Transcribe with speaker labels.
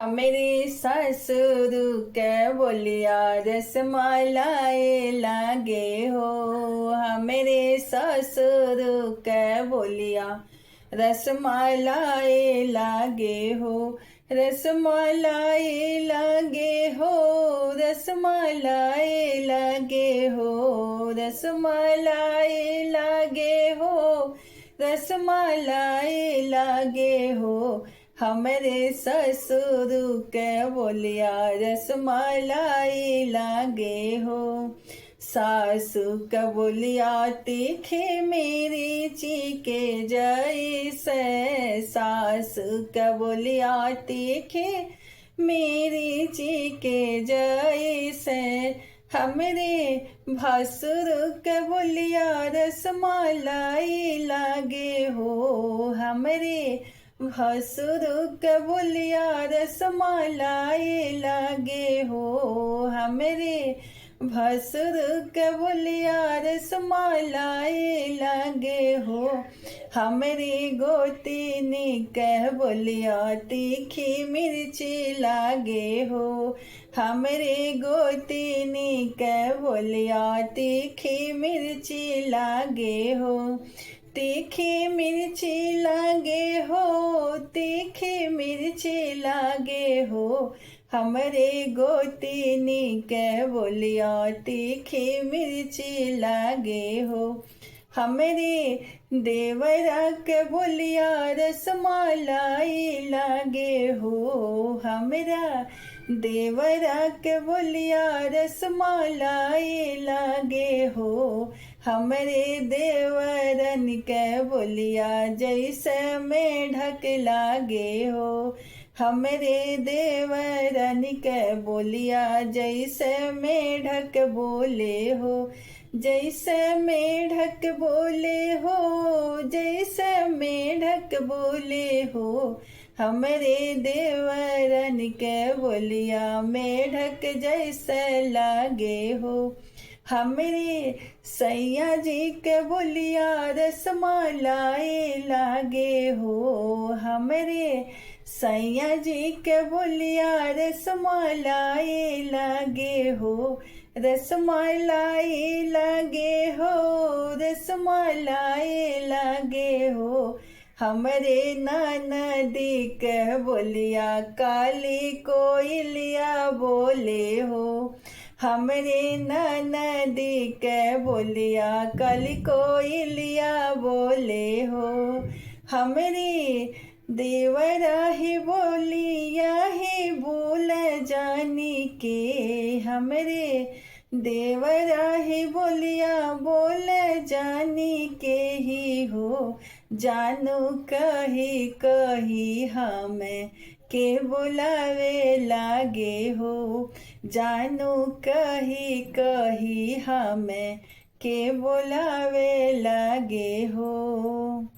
Speaker 1: मेरे ससुर के बोलिया रसमलाई लागे हो। मेरे ससुर के बोलिया रसमलाई लागे हो। रसमलाई लागे हो। रसमलाई लागे हो। रसमलाई लागे हो। रसमलाई लागे हो। हमरे ससुर के बोलिया रसमलाई लागे हो। सासु के बोलिया तीखे मेरी चीके जैसे। सासु के बोलिया तीखे मेरी चीके जैसे। हमरे भासुर के बोलिया रसमलाई लागे हो। हमरे भसुर के बोलिया रसमलाई लागे हो। हमरे भसुर के बोलिया रसमलाई लागे हो। हमरी गोतीनी के बोलिया तीखी मिर्ची लागे हो। हमरे गोतीनी के बोलिया तीखी मिर्ची लागे हो। तीखी मिर्ची लागे हो। तीखी मिर्ची लागे हो। हमरे गोतीनी के बोलिया तीखी मिर्ची लागे हो। हमरे देवरा के बोलिया रसमलाई लागे हो। हमरा देवरा के बोलिया रसमलाई लागे हो। हमरे देवरन के बोलिया जैसे मेढक लागे हो। हमरे देवरन के बोलिया जैसे मेढक बोले हो। जैसे मेढक बोले हो। जैसे मेढक बोले हो। हमरे देवरन के बोलिया मेढक जैसे लागे हो। हमरे सैया जी के बोलिया रसमलाई लागे हो। हमरे सैया जी के बोलिया रसमलाई लागे हो। रसमलाई लागे हो। रसमलाई लागे हो। हमरे ननदी के बोलिया काली कोयलिया बोले हो। हमरे ननदी के बोलिया काली कोयलिया बोले हो। हमरे देवरा ही बोलिया ही बोल जानी के। हमरे देवरा ही बोलिया बोल जानी के ही हो। जानू कही कही हमें के बुलावे लागे हो। जानू कही कही हमें के बुलावे लागे हो।